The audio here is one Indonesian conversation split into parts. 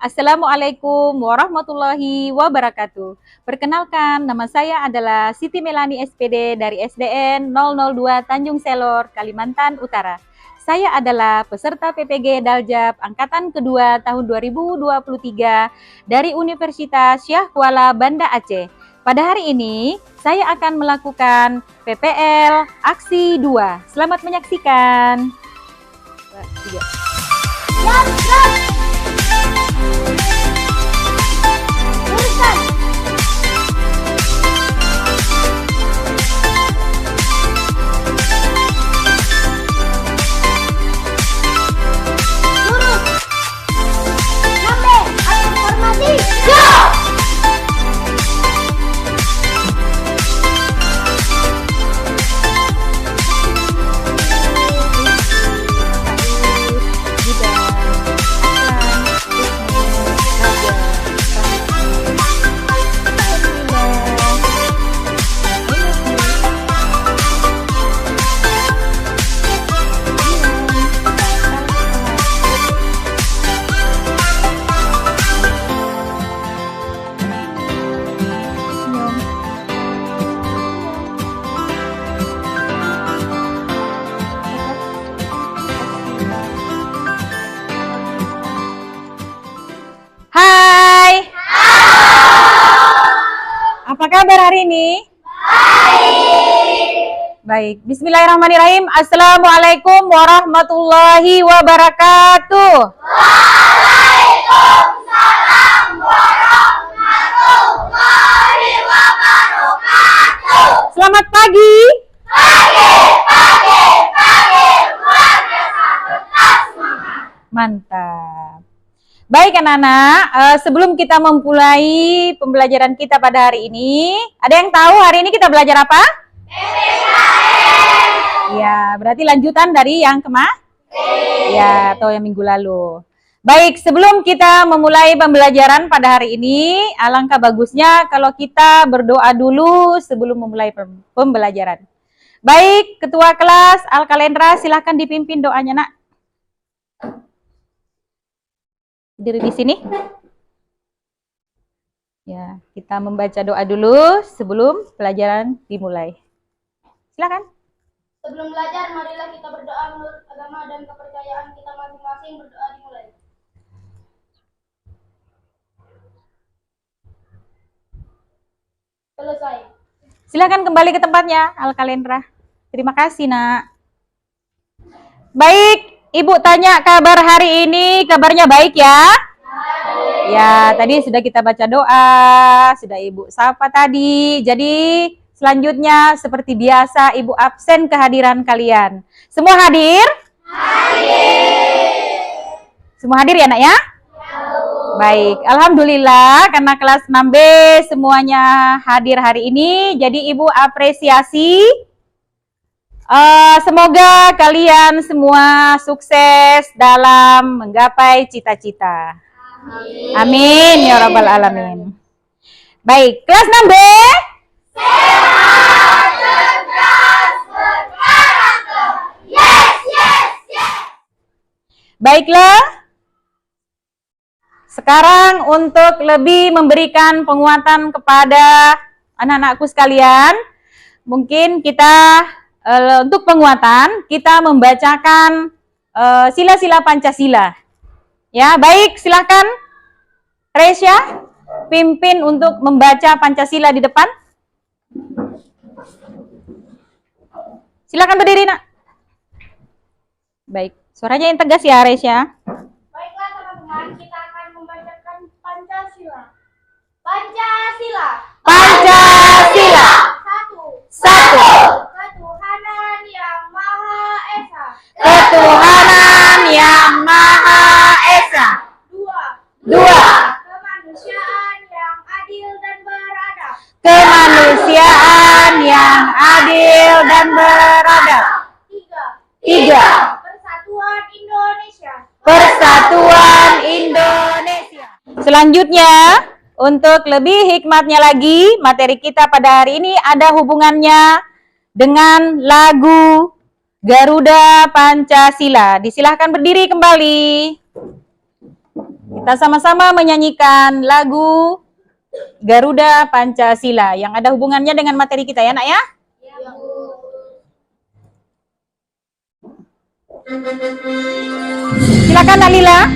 Assalamualaikum warahmatullahi wabarakatuh. Perkenalkan, nama saya adalah Siti Melani SPD dari SDN 002 Tanjung Selor, Kalimantan Utara. Saya adalah peserta PPG Daljab Angkatan Kedua tahun 2023 dari Universitas Syah Kuala Banda Aceh. Pada hari ini, saya akan melakukan PPL Aksi 2. Selamat menyaksikan. 2, 3. Hai. Apa kabar hari ini? Baik. Bismillahirrahmanirrahim. Assalamualaikum warahmatullahi wabarakatuh. Waalaikumsalam warahmatullahi wabarakatuh. Selamat pagi. Pagi. Luar biasa. Tetap semangat. Mantap. Baik anak-anak, sebelum kita memulai pembelajaran kita pada hari ini, ada yang tahu hari ini kita belajar apa? PPKN. Ya, berarti lanjutan dari yang ya, atau yang minggu lalu. Baik, sebelum kita memulai pembelajaran pada hari ini, alangkah bagusnya kalau kita berdoa dulu sebelum memulai pembelajaran. Baik, Ketua Kelas Al-Kalendra, silahkan dipimpin doanya, Nak. Diri di sini. Ya, kita membaca doa dulu sebelum pelajaran dimulai. Silakan. Sebelum belajar, marilah kita berdoa menurut agama dan kepercayaan kita masing-masing. Berdoa dimulai. Selesai. Silakan kembali ke tempatnya, Al-Kalendra. Terima kasih, Nak. Baik. Ibu tanya kabar hari ini, kabarnya baik ya? Baik. Ya, tadi sudah kita baca doa, sudah Ibu sapa tadi. Jadi, selanjutnya seperti biasa Ibu absen kehadiran kalian. Semua hadir? Hadir. Semua hadir ya, Nak ya? Baik, alhamdulillah karena kelas 6B semuanya hadir hari ini. Jadi Ibu apresiasi. Semoga kalian semua sukses dalam menggapai cita-cita. Amin ya rabbal alamin. Baik, kelas 6B. Sehat, cerdas, berkarakter. Yes. Baiklah. Sekarang untuk lebih memberikan penguatan kepada anak-anakku sekalian, mungkin kita untuk penguatan, kita membacakan sila-sila Pancasila. Ya, baik, silakan. Resya, pimpin untuk membaca Pancasila di depan. Silakan berdiri, Nak. Baik, suaranya yang tegas ya, Resya. Baiklah teman-teman, kita akan membacakan Pancasila. Pancasila. Satu. Ketuhanan yang Maha Esa. 2. Kemanusiaan yang adil dan beradab. 3. Persatuan Indonesia. Selanjutnya, untuk lebih hikmatnya lagi, materi kita pada hari ini ada hubungannya dengan lagu Garuda Pancasila. Disilahkan berdiri kembali. Kita sama-sama menyanyikan lagu Garuda Pancasila yang ada hubungannya dengan materi kita ya, Nak ya? Ya, Bu. Silakan, Nak Lila.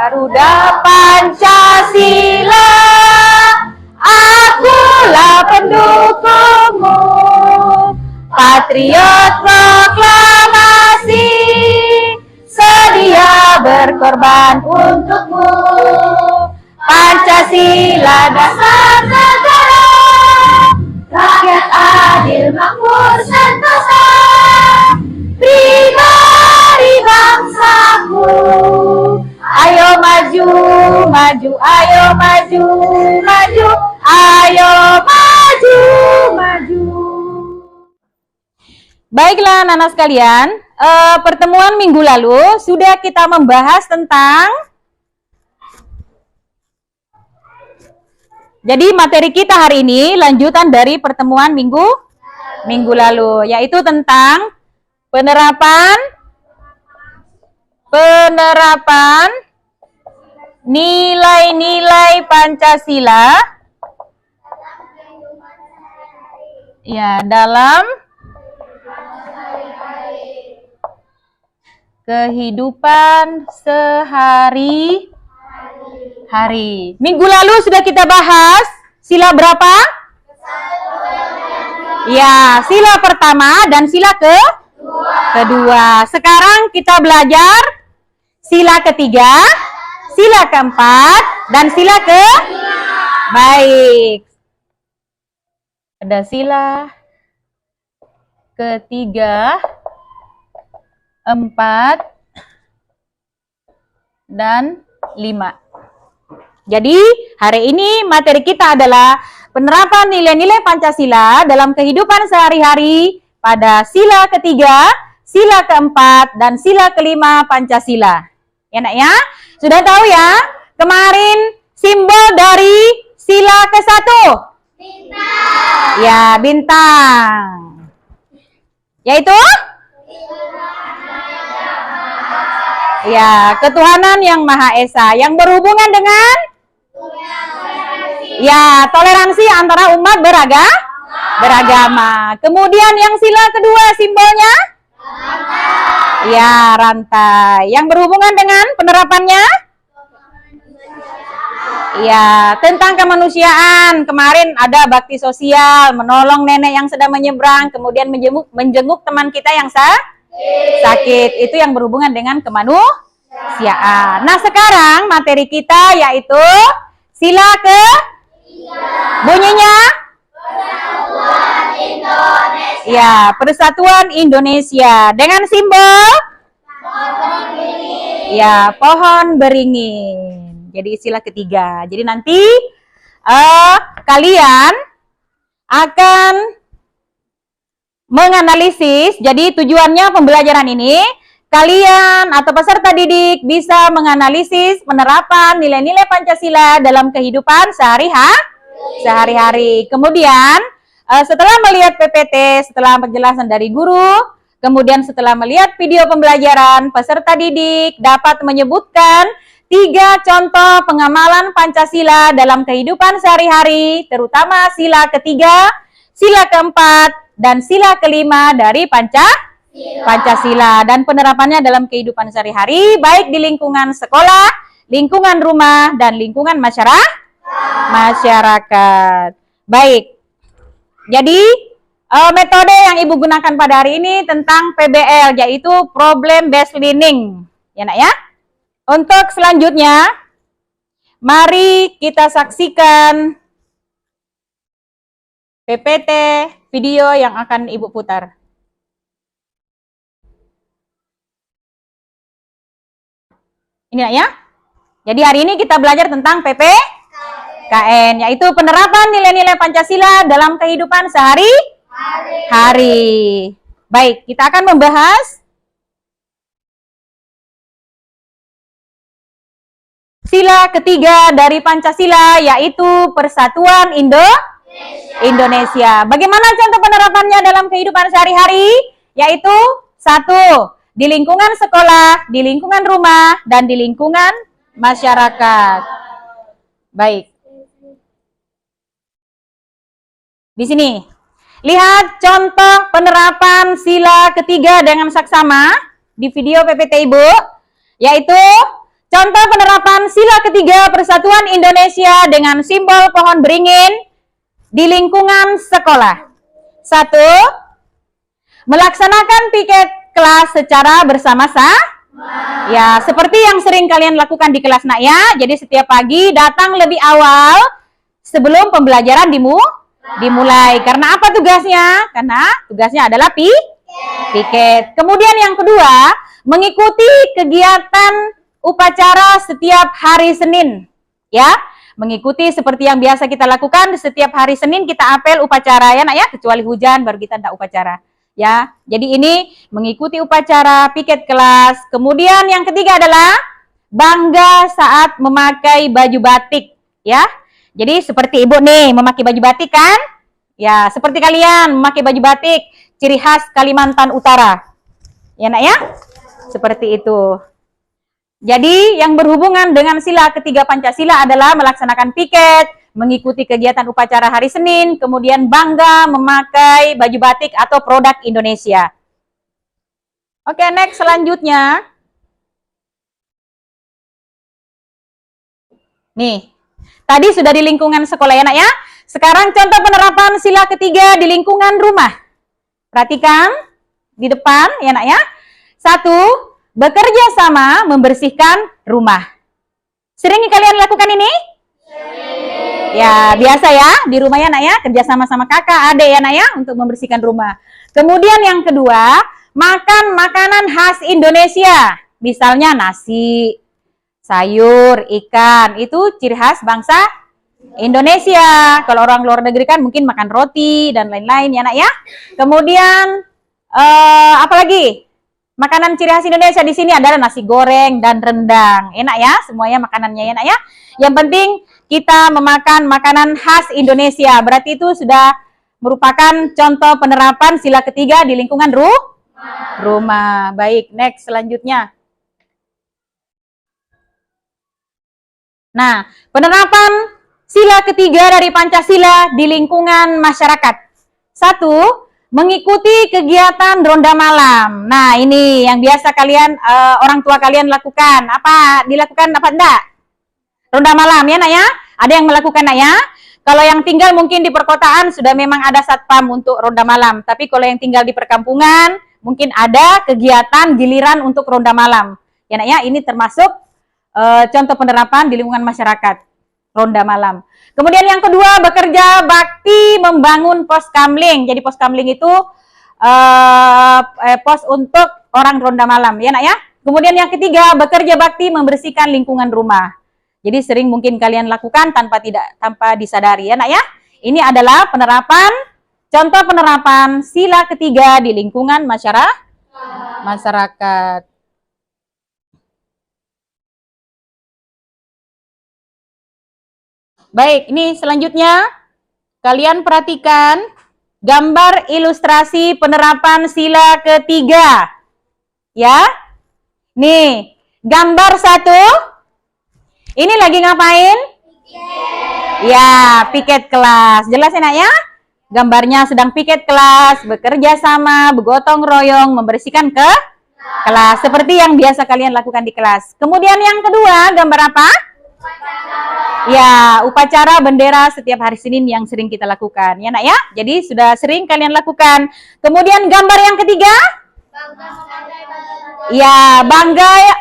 Garuda Pancasila, akulah pendukungmu, patriot proklamasi, sedia berkorban untukmu. Pancasila dasar negara, rakyat adil makmur sentosa, pribadi bangsaku. Ayo maju, maju, ayo maju, maju, ayo maju, maju. Baiklah anak-anak sekalian, pertemuan minggu lalu sudah kita membahas tentang, jadi materi kita hari ini lanjutan dari pertemuan minggu lalu, yaitu tentang penerapan nilai-nilai Pancasila ya dalam kehidupan sehari-hari. Minggu lalu sudah kita bahas sila berapa? Ya, sila pertama dan sila kedua. Sekarang kita belajar sila ketiga, sila keempat, dan sila baik. Ada sila ketiga, 4, dan 5. Jadi hari ini materi kita adalah penerapan nilai-nilai Pancasila dalam kehidupan sehari-hari pada sila ketiga, sila keempat, dan sila kelima Pancasila. Ya Nak ya? Sudah tahu ya? Kemarin simbol dari sila ke-1? Bintang. Ya, bintang. Yaitu? Ya, ketuhanan yang Maha Esa yang berhubungan dengan ya, toleransi antara umat beragama. Kemudian yang sila kedua simbolnya? Ya, rantai. Yang berhubungan dengan penerapannya? Ya, tentang kemanusiaan. Kemarin ada bakti sosial, menolong nenek yang sedang menyeberang, kemudian menjenguk teman kita yang sakit. Itu yang berhubungan dengan kemanusiaan. Nah, sekarang materi kita yaitu sila ke bunyinya? Ya, Persatuan Indonesia dengan simbol ya, pohon beringin. Jadi sila ketiga. Jadi nanti kalian akan menganalisis. Jadi tujuannya pembelajaran ini kalian atau peserta didik bisa menganalisis penerapan nilai-nilai Pancasila dalam kehidupan sehari-hari. Kemudian setelah melihat PPT, setelah penjelasan dari guru, kemudian setelah melihat video pembelajaran, peserta didik dapat menyebutkan 3 contoh pengamalan Pancasila dalam kehidupan sehari-hari, terutama sila ketiga, sila keempat, dan sila kelima dari Pancasila dan penerapannya dalam kehidupan sehari-hari, baik di lingkungan sekolah, lingkungan rumah, dan lingkungan masyarakat. Baik. Jadi, metode yang Ibu gunakan pada hari ini tentang PBL, yaitu Problem Based Learning. Ya Nak ya? Untuk selanjutnya, mari kita saksikan PPT video yang akan Ibu putar. Ini Nak ya? Jadi hari ini kita belajar tentang PPKN, yaitu penerapan nilai-nilai Pancasila dalam kehidupan sehari-hari. Baik, kita akan membahas sila ketiga dari Pancasila, yaitu Persatuan Indonesia. Bagaimana contoh penerapannya dalam kehidupan sehari-hari? Yaitu 1. Di lingkungan sekolah, di lingkungan rumah, dan di lingkungan masyarakat. Baik. Di sini, lihat contoh penerapan sila ketiga dengan saksama di video PPT Ibu, yaitu contoh penerapan sila ketiga Persatuan Indonesia dengan simbol pohon beringin di lingkungan sekolah. 1. Melaksanakan piket kelas secara bersama-sama. Ya, seperti yang sering kalian lakukan di kelas nak ya. Jadi setiap pagi datang lebih awal sebelum pembelajaran dimulai. Karena apa tugasnya? Karena tugasnya adalah piket. Kemudian yang kedua, mengikuti kegiatan upacara setiap hari Senin. Ya, mengikuti seperti yang biasa kita lakukan setiap hari Senin kita apel upacara ya nak ya, kecuali hujan baru kita tidak upacara. Ya, jadi ini mengikuti upacara piket kelas. Kemudian yang ketiga adalah bangga saat memakai baju batik. Ya, jadi seperti ibu nih memakai baju batik kan? Ya, seperti kalian memakai baju batik, ciri khas Kalimantan Utara. Ya nak ya, seperti itu. Jadi yang berhubungan dengan sila ketiga Pancasila adalah melaksanakan piket, mengikuti kegiatan upacara hari Senin, kemudian bangga memakai baju batik atau produk Indonesia. Oke, next selanjutnya. Nih, tadi sudah di lingkungan sekolah ya nak ya. Sekarang contoh penerapan sila ketiga di lingkungan rumah. Perhatikan di depan ya nak ya. 1. Bekerja sama membersihkan rumah. Sering kalian lakukan ini? Ya, biasa ya, di rumah ya nak ya, kerja sama kakak, adik ya nak ya, untuk membersihkan rumah. Kemudian yang kedua, makan makanan khas Indonesia. Misalnya nasi, sayur, ikan, itu ciri khas bangsa Indonesia. Kalau orang luar negeri kan mungkin makan roti dan lain-lain ya nak ya. Kemudian, apalagi? Makanan ciri khas Indonesia di sini adalah nasi goreng dan rendang. Enak ya, semuanya makanannya enak ya. Yang penting kita memakan makanan khas Indonesia. Berarti itu sudah merupakan contoh penerapan sila ketiga di lingkungan rumah. Baik, next selanjutnya. Nah, penerapan sila ketiga dari Pancasila di lingkungan masyarakat. 1. Mengikuti kegiatan ronda malam. Nah, ini yang biasa kalian, orang tua kalian lakukan. Apa? Dilakukan apa enggak? Ronda malam ya nak ya? Ada yang melakukan nak ya? Kalau yang tinggal mungkin di perkotaan sudah memang ada satpam untuk ronda malam. Tapi kalau yang tinggal di perkampungan, mungkin ada kegiatan giliran untuk ronda malam. Ya nak ya? Ini termasuk contoh penerapan di lingkungan masyarakat. Ronda malam. Kemudian yang kedua, bekerja bakti membangun pos kamling. Jadi pos kamling itu pos untuk orang ronda malam, ya nak ya. Kemudian yang ketiga, bekerja bakti membersihkan lingkungan rumah. Jadi sering mungkin kalian lakukan tanpa disadari, ya nak ya. Ini adalah contoh penerapan sila ketiga di lingkungan masyarakat. Baik, ini selanjutnya kalian perhatikan gambar ilustrasi penerapan sila ketiga. Ya. Nih, gambar 1. Ini lagi ngapain? Piket. Ya, piket kelas. Jelas enak ya? Gambarnya sedang piket kelas, bekerja sama, bergotong royong, membersihkan kelas. Seperti yang biasa kalian lakukan di kelas. Kemudian yang kedua, gambar apa? Ya, upacara bendera setiap hari Senin yang sering kita lakukan. Ya nak ya? Jadi sudah sering kalian lakukan. Kemudian gambar yang ketiga? Ya,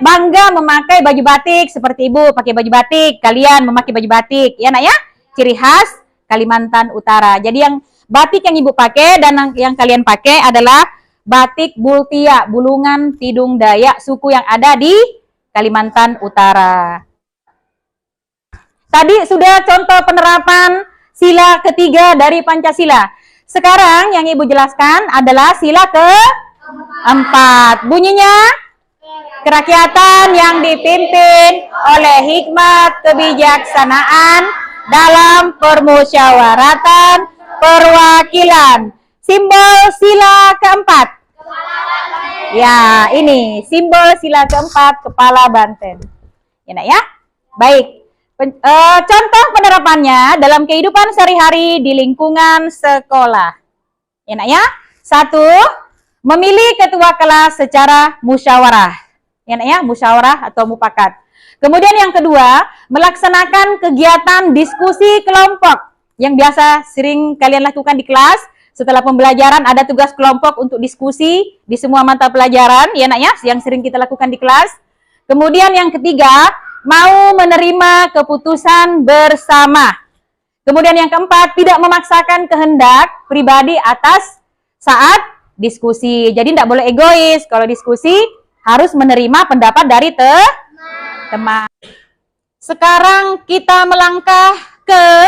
bangga memakai baju batik. Seperti ibu pakai baju batik, kalian memakai baju batik. Ya nak ya? Ciri khas Kalimantan Utara. Jadi yang batik yang ibu pakai dan yang kalian pakai adalah batik Bultia, Bulungan Tidung Dayak, suku yang ada di Kalimantan Utara. Tadi sudah contoh penerapan sila ketiga dari Pancasila. Sekarang yang ibu jelaskan adalah sila keempat. Bunyinya? kerakyatan yang dipimpin oleh hikmat kebijaksanaan dalam permusyawaratan perwakilan. Simbol sila keempat. Ya, ini simbol sila keempat kepala Banten. Ya, nak ya? Baik. Contoh penerapannya dalam kehidupan sehari-hari di lingkungan sekolah. Ya, nak ya? 1. Memilih ketua kelas secara musyawarah. Ya, nak ya? Musyawarah atau mufakat. Kemudian yang kedua, melaksanakan kegiatan diskusi kelompok yang biasa sering kalian lakukan di kelas. Setelah pembelajaran ada tugas kelompok untuk diskusi di semua mata pelajaran, ya nak ya, yang sering kita lakukan di kelas. Kemudian yang ketiga, mau menerima keputusan bersama. Kemudian yang keempat, tidak memaksakan kehendak pribadi atas saat diskusi. Jadi tidak boleh egois. Kalau diskusi harus menerima pendapat dari teman. Sekarang kita melangkah ke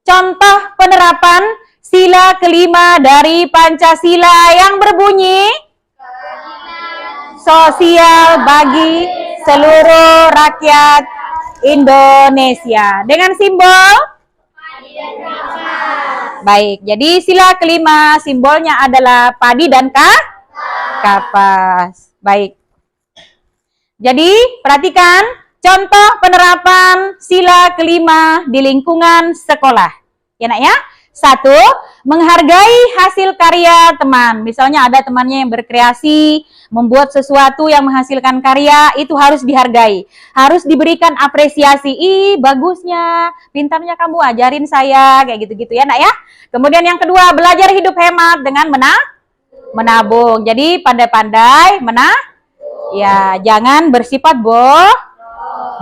contoh penerapan sila kelima dari Pancasila yang berbunyi sosial bagi seluruh rakyat Indonesia dengan simbol baik. Jadi sila kelima simbolnya adalah padi dan kapas. Baik. Jadi perhatikan contoh penerapan sila kelima di lingkungan sekolah. Ya nak ya? 1. Menghargai hasil karya teman. Misalnya ada temannya yang berkreasi, membuat sesuatu yang menghasilkan karya, itu harus dihargai. Harus diberikan apresiasi. Ih, bagusnya, pintarnya kamu ajarin saya, kayak gitu-gitu ya nak ya. Kemudian yang kedua, belajar hidup hemat dengan menabung. Jadi pandai-pandai ya, jangan bersifat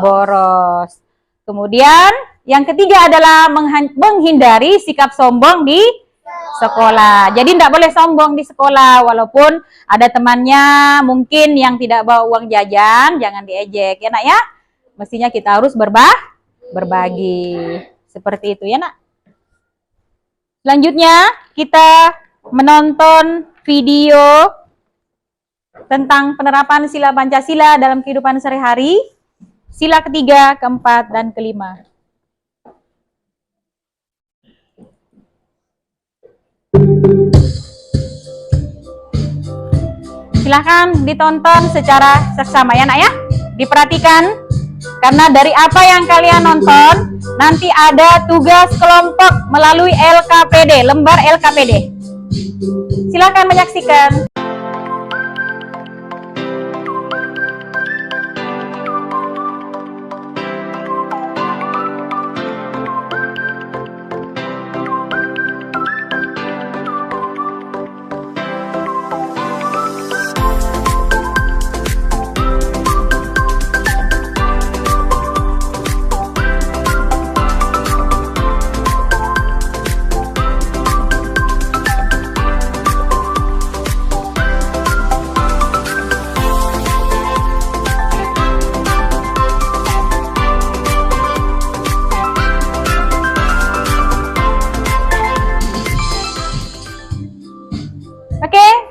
boros. Kemudian yang ketiga adalah menghindari sikap sombong di sekolah. Jadi tidak boleh sombong di sekolah, walaupun ada temannya mungkin yang tidak bawa uang jajan, jangan diejek ya nak ya. Mestinya kita harus berbagi. Seperti itu ya nak. Selanjutnya kita menonton video tentang penerapan sila Pancasila dalam kehidupan sehari-hari. Sila ketiga, keempat, dan kelima. Silahkan ditonton secara seksama ya nak ya. Diperhatikan, karena dari apa yang kalian nonton, nanti ada tugas kelompok melalui LKPD, lembar LKPD. Silahkan menyaksikan.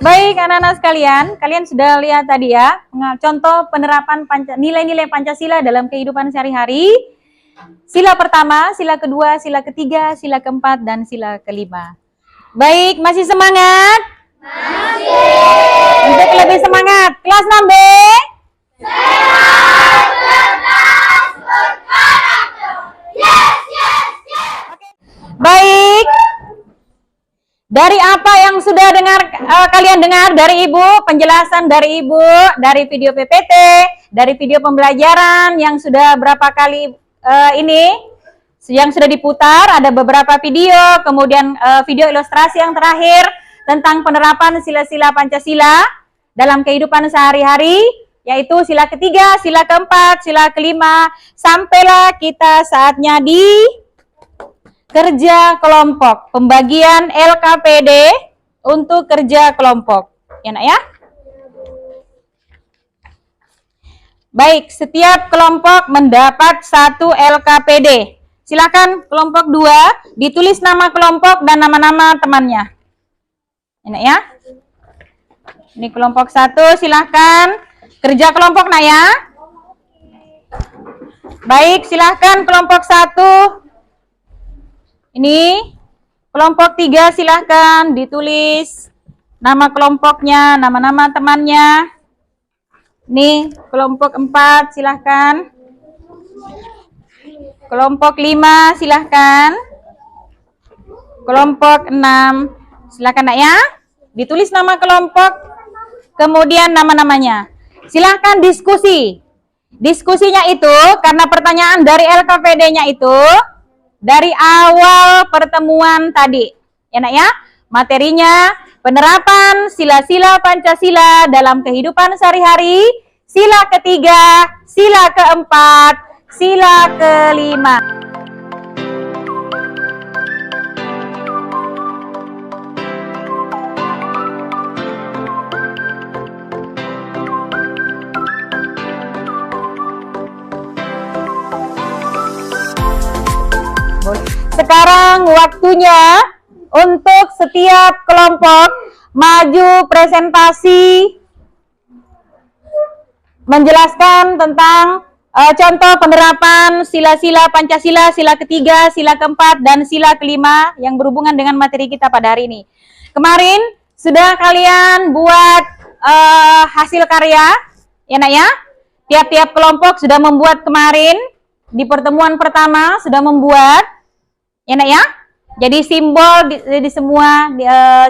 Baik anak-anak sekalian, kalian sudah lihat tadi ya, contoh penerapan nilai-nilai Pancasila dalam kehidupan sehari-hari. Sila pertama, sila kedua, sila ketiga, sila keempat, dan sila kelima. Baik, masih semangat? Masih. Untuk lebih semangat, kelas 6B. Sehat, cerdas, berkarakter. Yes, yes, yes. Baik. Dari apa yang sudah kalian dengar dari Ibu, penjelasan dari Ibu, dari video PPT, dari video pembelajaran yang sudah berapa kali yang sudah diputar, ada beberapa video, kemudian video ilustrasi yang terakhir tentang penerapan sila-sila Pancasila dalam kehidupan sehari-hari, yaitu sila ketiga, sila keempat, sila kelima, sampailah kita saatnya di kerja kelompok, pembagian LKPD untuk kerja kelompok. Ya nak ya? Baik, setiap kelompok mendapat 1 LKPD. Silakan kelompok 2 ditulis nama kelompok dan nama-nama temannya. Ya nak ya? Ini kelompok 1, silakan Kerja kelompok nak ya. Baik, silahkan kelompok 1. Ini kelompok 3 silahkan ditulis nama kelompoknya, nama-nama temannya. Nih, kelompok 4 silahkan. Kelompok 5 silahkan. Kelompok 6 silahkan nak ya. Ditulis nama kelompok, kemudian nama-namanya. Silahkan diskusi. Diskusinya itu karena pertanyaan dari LKPD-nya itu dari awal pertemuan tadi. Ya nak ya, materinya penerapan sila-sila Pancasila dalam kehidupan sehari-hari, sila ketiga, sila keempat, sila kelima. Sekarang waktunya untuk setiap kelompok maju presentasi menjelaskan tentang contoh penerapan sila-sila Pancasila, sila ketiga, sila keempat, dan sila kelima yang berhubungan dengan materi kita pada hari ini. Kemarin sudah kalian buat hasil karya, ya nak ya? Tiap-tiap kelompok sudah membuat kemarin, di pertemuan pertama sudah membuat, ya nak ya? Jadi simbol di semua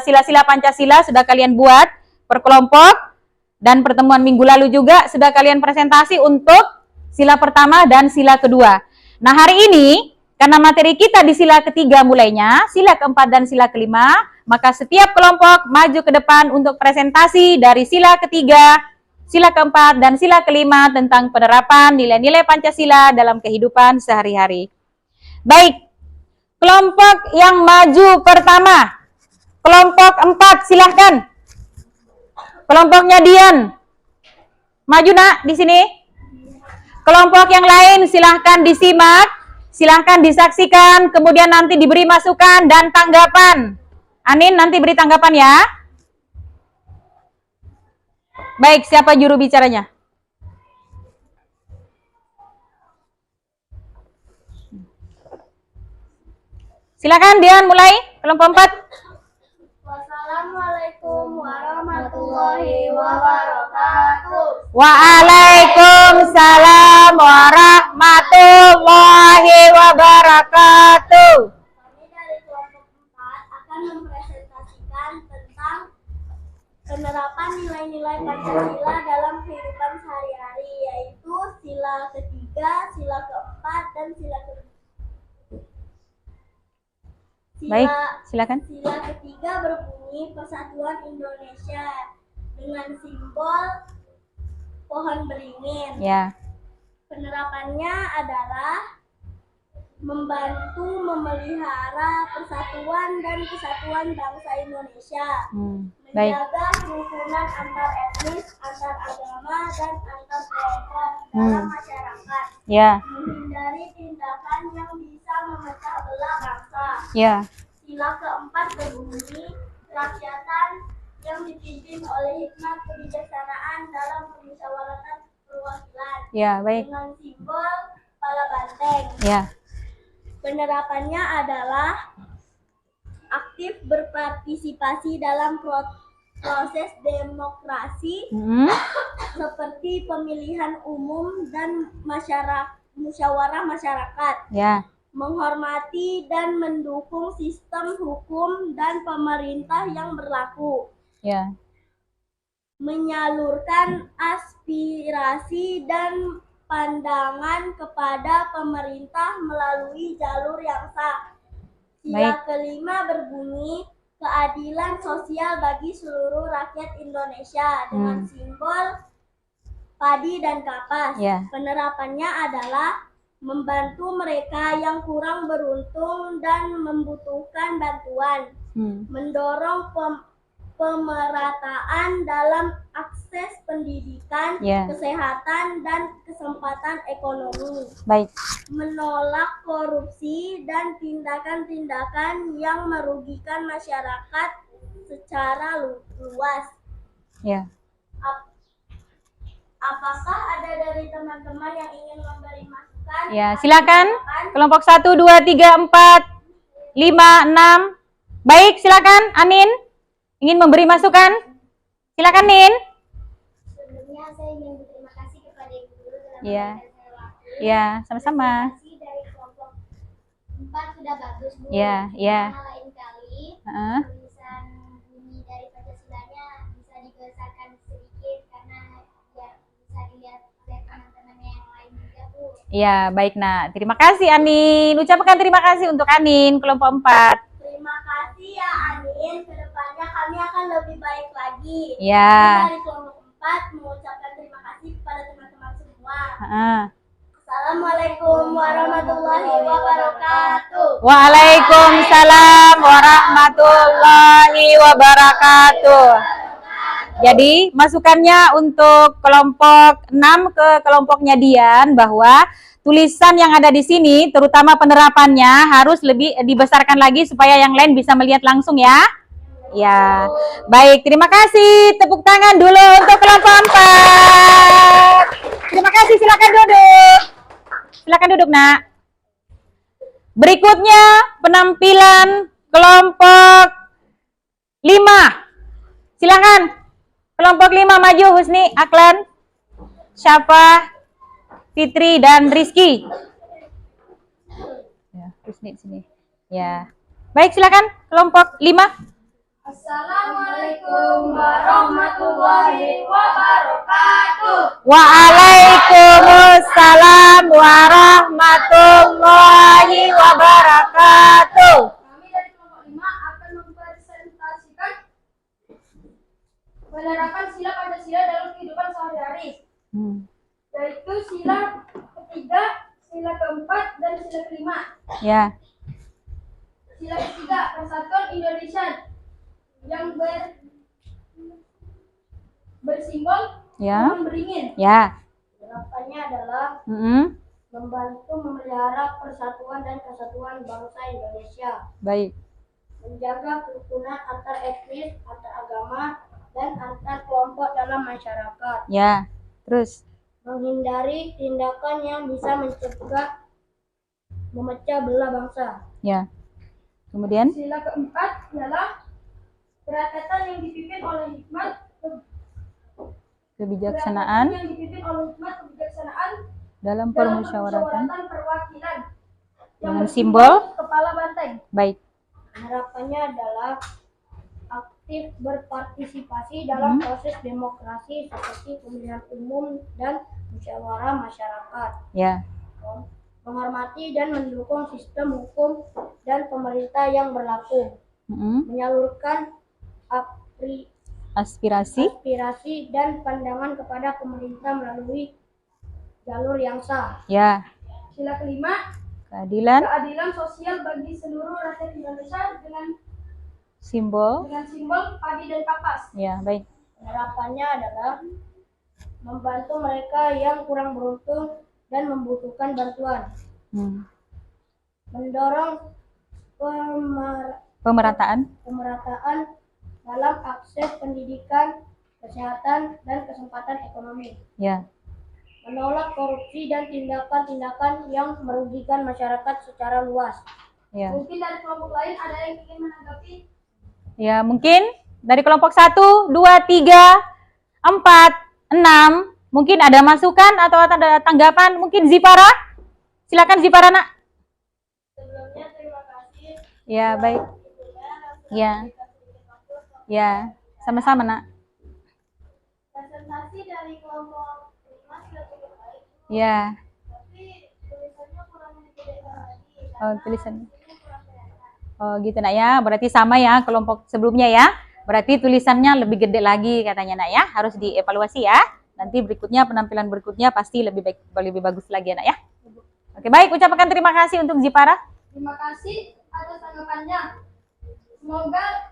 sila-sila Pancasila sudah kalian buat per kelompok. Dan pertemuan minggu lalu juga sudah kalian presentasi untuk sila pertama dan sila kedua. Nah hari ini, karena materi kita di sila ketiga mulainya, sila keempat dan sila kelima, maka setiap kelompok maju ke depan untuk presentasi dari sila ketiga, sila keempat, dan sila kelima tentang penerapan nilai-nilai Pancasila dalam kehidupan sehari-hari. Baik, kelompok yang maju pertama, kelompok 4 silahkan. Kelompoknya Dian, maju nak di sini. Kelompok yang lain silahkan disimak, silahkan disaksikan, kemudian nanti diberi masukan dan tanggapan. Anin nanti beri tanggapan ya. Baik, siapa juru bicaranya? Silakan Dian mulai, kelompok 4. Wassalamualaikum warahmatullahi wabarakatuh. Waalaikumsalam warahmatullahi wabarakatuh. Kami dari kelompok 4 akan mempresentasikan tentang penerapan nilai-nilai Pancasila dalam kehidupan sehari-hari, yaitu sila ketiga, sila keempat, dan sila kelima. Baik, silakan. Sila ketiga berbunyi Persatuan Indonesia dengan simbol pohon beringin. Ya. Penerapannya adalah membantu memelihara persatuan dan kesatuan bangsa Indonesia, Baik. menjaga kerukunan antar etnis, antar agama, dan antar kelompok dalam masyarakat, Ya. menghindari tindakan yang bisa memecah belah bangsa. Ya. Sila keempat berbunyi kerakyatan yang dipimpin oleh hikmat kebijaksanaan dalam permusyawaratan perwakilan. Ya, baik. Dengan simbol kepala banteng. Ya. Penerapannya adalah aktif berpartisipasi dalam proses demokrasi seperti pemilihan umum dan musyawarah masyarakat. Ya. Menghormati dan mendukung sistem hukum dan pemerintah yang berlaku. Ya. Menyalurkan aspirasi dan pandangan kepada pemerintah melalui jalur yang sah. Sila kelima berbunyi keadilan sosial bagi seluruh rakyat Indonesia dengan simbol padi dan kapas. Ya. Penerapannya adalah membantu mereka yang kurang beruntung dan membutuhkan bantuan, mendorong pemerataan dalam akses pendidikan, kesehatan, dan kesempatan ekonomi. Baik. Menolak korupsi dan tindakan-tindakan yang merugikan masyarakat secara luas. Ya. Apakah ada dari teman-teman yang ingin memberi masukan? Ya, silakan. Kelompok 1, 2, 3, 4, 5, 6. Baik, silakan. Anin, ingin memberi masukan? Silakan, Nin. Sebelumnya saya ingin berterima kasih kepada Ibu Guru telah Ya. memberikan saya waktu. Ya, sama-sama. Presentasi dari kelompok 4 sudah bagus, Bu. Ya, ya. Cuma lain kali Heeh. tulisan bunyi dari Pancasilanya bisa dibesarkan sedikit karena biar bisa dilihat oleh teman-temannya yang lain juga, Bu. Ya, baik, Nak. Terima kasih, Anin. Ucapkan terima kasih untuk Anin, kelompok 4. Terima kasih ya Anin. Kedepannya kami akan lebih baik lagi. Ya. Dari kelompok 4 mengucapkan terima kasih kepada teman-teman semua. Heeh. Assalamualaikum warahmatullahi wabarakatuh. Waalaikumsalam warahmatullahi wabarakatuh. Jadi masukannya untuk kelompok 6 ke kelompoknya Dian bahwa tulisan yang ada di sini terutama penerapannya harus lebih dibesarkan lagi supaya yang lain bisa melihat langsung ya. Ya. Baik, terima kasih. Tepuk tangan dulu untuk kelompok 4. Terima kasih, silakan duduk. Silakan duduk, Nak. Berikutnya penampilan kelompok 5. Silakan. Kelompok 5 maju, Husni, Aklan, Syafa, Fitri, dan Rizky. Ya, Husni sini. Ya. Baik, silakan kelompok 5. Assalamualaikum warahmatullahi wabarakatuh. Waalaikumsalam warahmatullahi wabarakatuh. Kami dari kelompok 5 akan mempresentasikan penerapan sila Pancasila dalam kehidupan sehari-hari, yaitu sila ketiga, sila keempat, dan sila kelima. Ya. Sila ketiga, Persatuan Indonesia yang bersimbol Ya. pohon beringin. Ya. Harapannya adalah membantu memelihara persatuan dan kesatuan bangsa Indonesia, Baik. menjaga kerukunan antar etnis, antar agama, dan antar kelompok dalam masyarakat, Ya. Terus. menghindari tindakan yang bisa mencegah memecah belah bangsa. Ya. Kemudian. Sila keempat ialah kerakyatan yang dipimpin oleh hikmat Kebijaksanaan dalam permusyawaratan perwakilan dengan simbol kepala banteng. baik. Harapannya adalah aktif berpartisipasi dalam proses demokrasi seperti pemilihan umum dan musyawarah masyarakat. Ya. Menghormati dan mendukung sistem hukum dan pemerintah yang berlaku. Menyalurkan aspirasi dan pandangan kepada pemerintah melalui jalur yang sah. Ya. Sila kelima, Keadilan keadilan sosial bagi seluruh rakyat Indonesia dengan simbol. padi dan kapas. Ya, baik. Harapannya adalah membantu mereka yang kurang beruntung dan membutuhkan bantuan. Mendorong Pemerataan dalam akses pendidikan, kesehatan, dan kesempatan ekonomi. Ya. Menolak korupsi dan tindakan-tindakan yang merugikan masyarakat secara luas. Ya. Mungkin dari kelompok lain ada yang ingin menanggapi? Ya, mungkin dari kelompok 1, 2, 3, 4, 6. Mungkin ada masukan atau ada tanggapan? Mungkin Zipara? Silakan Zipara, Nak. Sebelumnya terima kasih. Ya, baik. Ya. Ya, sama-sama, Nak. Presentasi dari kelompok 5 sudah cukup baik. Ya. Tapi tulisannya kurang digedekan lagi. Oh, tulisannya. Oh, gitu, Nak ya. Berarti sama ya kelompok sebelumnya ya. Berarti tulisannya lebih gede lagi katanya, Nak ya. Harus dievaluasi ya. Nanti berikutnya, penampilan berikutnya pasti lebih baik, lebih bagus lagi ya, Nak ya. Oke, baik. Ucapkan terima kasih untuk Zipara. Terima kasih atas tanggapannya. Semoga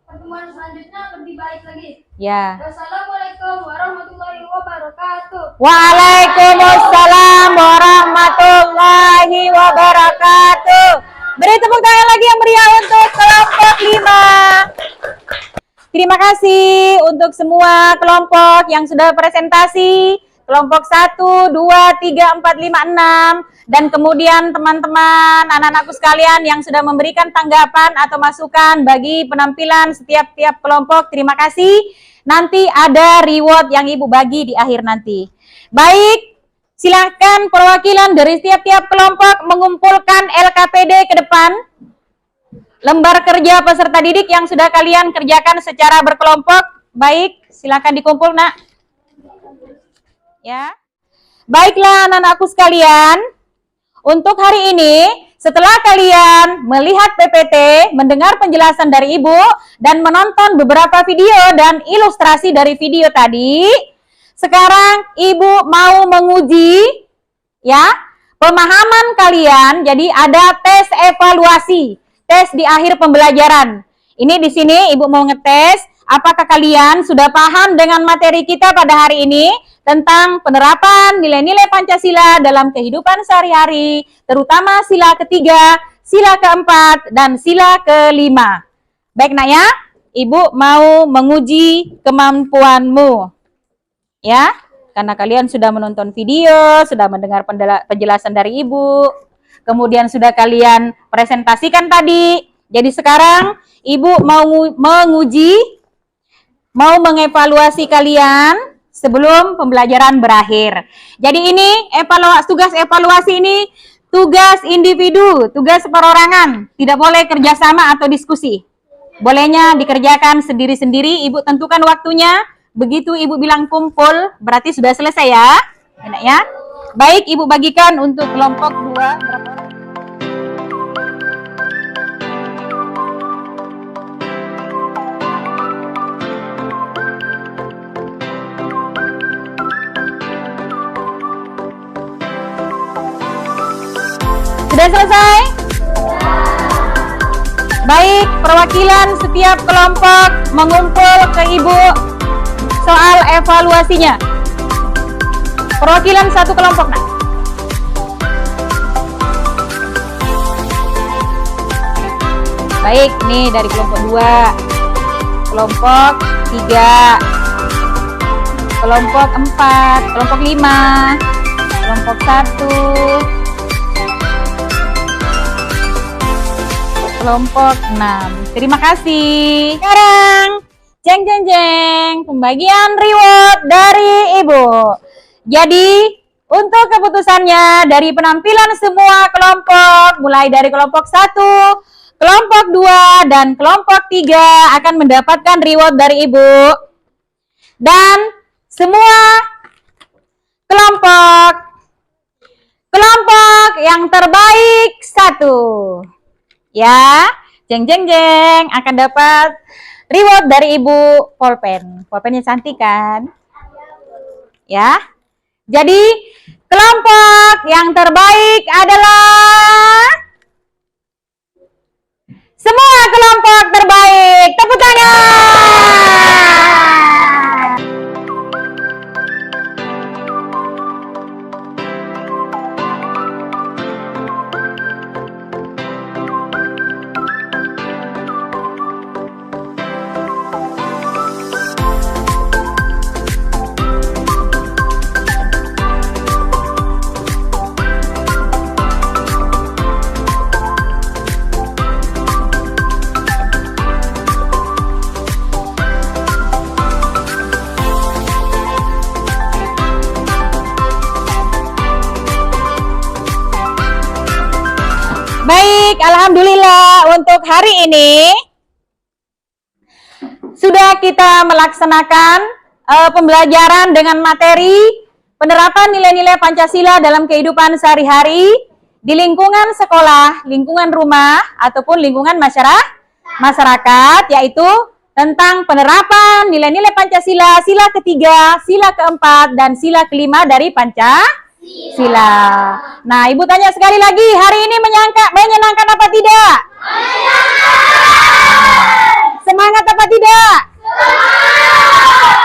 pertemuan selanjutnya lebih baik lagi. Ya. Wassalamualaikum warahmatullahi wabarakatuh. Waalaikumsalam warahmatullahi wabarakatuh. Beri tepuk tangan lagi yang meriah untuk kelompok 5. Terima kasih untuk semua kelompok yang sudah presentasi. Kelompok 1, 2, 3, 4, 5, 6. Dan kemudian teman-teman, anak-anakku sekalian yang sudah memberikan tanggapan atau masukan bagi penampilan setiap kelompok. Terima kasih. Nanti ada reward yang Ibu bagi di akhir nanti. Baik, silakan perwakilan dari tiap-tiap kelompok mengumpulkan LKPD ke depan. Lembar kerja peserta didik yang sudah kalian kerjakan secara berkelompok. Baik, silakan dikumpul, Nak. Ya. Baiklah anak-anakku sekalian. Untuk hari ini, setelah kalian melihat PPT, mendengar penjelasan dari Ibu dan menonton beberapa video dan ilustrasi dari video tadi, sekarang Ibu mau menguji ya, pemahaman kalian. Jadi ada tes evaluasi. Tes di akhir pembelajaran. Ini di sini Ibu mau ngetes apakah kalian sudah paham dengan materi kita pada hari ini tentang penerapan nilai-nilai Pancasila dalam kehidupan sehari-hari, terutama sila ketiga, sila keempat, dan sila kelima. Baik Nak ya, Ibu mau menguji kemampuanmu. Ya, karena kalian sudah menonton video, sudah mendengar penjelasan dari Ibu. Kemudian sudah kalian presentasikan tadi. Jadi sekarang Ibu mau menguji, mau mengevaluasi kalian sebelum pembelajaran berakhir. Jadi ini tugas evaluasi ini tugas individu, tugas perorangan. Tidak boleh kerjasama atau diskusi. Bolehnya dikerjakan sendiri-sendiri. Ibu tentukan waktunya. Begitu Ibu bilang kumpul, berarti sudah selesai ya. Enak ya? Baik, Ibu bagikan untuk kelompok 2 berapa orang? Sudah selesai? Baik, perwakilan setiap kelompok mengumpul ke Ibu soal evaluasinya. Perwakilan satu kelompok, Nak. Baik, nih dari kelompok 2, kelompok 3, kelompok 4, kelompok 5, kelompok 1, kelompok 6. Terima kasih. Sekarang, jeng, pembagian reward dari Ibu. Jadi, untuk keputusannya dari penampilan semua kelompok, mulai dari kelompok 1, kelompok 2, dan kelompok 3 akan mendapatkan reward dari Ibu. Dan semua kelompok yang terbaik 1. Ya, jeng, akan dapat reward dari Ibu pulpen. Pulpennya cantik kan? Ya. Jadi, kelompok yang terbaik adalah semua kelompok terbaik. Tepuk tangan. Baik, alhamdulillah untuk hari ini sudah kita melaksanakan pembelajaran dengan materi penerapan nilai-nilai Pancasila dalam kehidupan sehari-hari di lingkungan sekolah, lingkungan rumah, ataupun lingkungan masyarakat, yaitu tentang penerapan nilai-nilai Pancasila, sila ketiga, sila keempat, dan sila kelima dari Pancasila. Nah, Ibu tanya sekali lagi, hari ini menyenangkan apa tidak? Semangat apa tidak?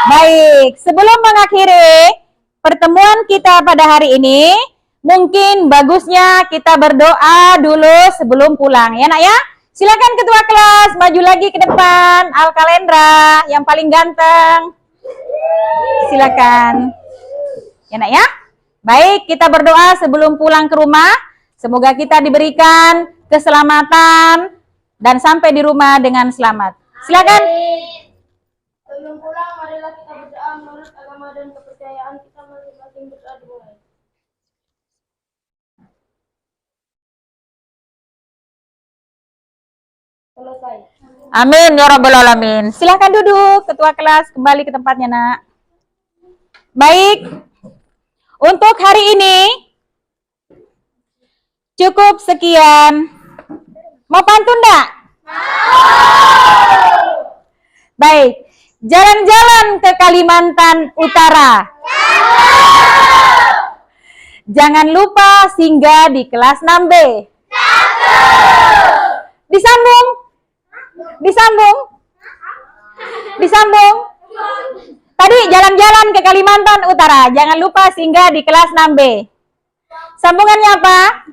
Baik, sebelum mengakhiri pertemuan kita pada hari ini, mungkin bagusnya kita berdoa dulu sebelum pulang, ya Nak ya. Silakan ketua kelas maju lagi ke depan. Alkalendra yang paling ganteng. Silakan. Ya nak ya. Baik, kita berdoa sebelum pulang ke rumah. Semoga kita diberikan keselamatan dan sampai di rumah dengan selamat. Silakan. Sebelum pulang, marilah kita berdoa menurut agama dan kepercayaan kita masing-masing. Berdoa dimulai. Selesai. Amin ya rabbal alamin. Silakan duduk, ketua kelas kembali ke tempatnya nak. Baik, untuk hari ini cukup sekian. Mau pantun enggak? Baik, jalan-jalan ke Kalimantan Utara. Jangan lupa singgah di kelas 6B. Disambung. Disambung. Disambung. Tadi jalan-jalan ke Kalimantan Utara. Jangan lupa singgah di kelas 6B. Sambungannya apa?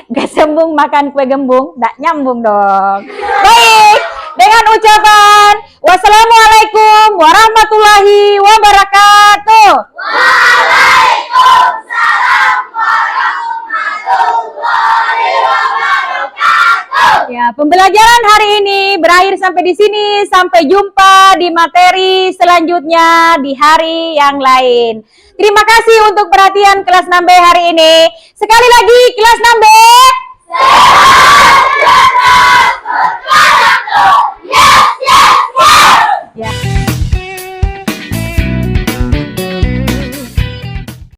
Gak sambung makan kue gembung. Gak nyambung dong. Baik. Dengan ucapan wassalamualaikum warahmatullahi wabarakatuh. Waalaikumsalam warahmatullahi wabarakatuh. Ya, pembelajaran hari ini berakhir sampai di sini. Sampai jumpa di materi selanjutnya di hari yang lain. Terima kasih untuk perhatian kelas 6B hari ini. Sekali lagi kelas 6B. Sehat,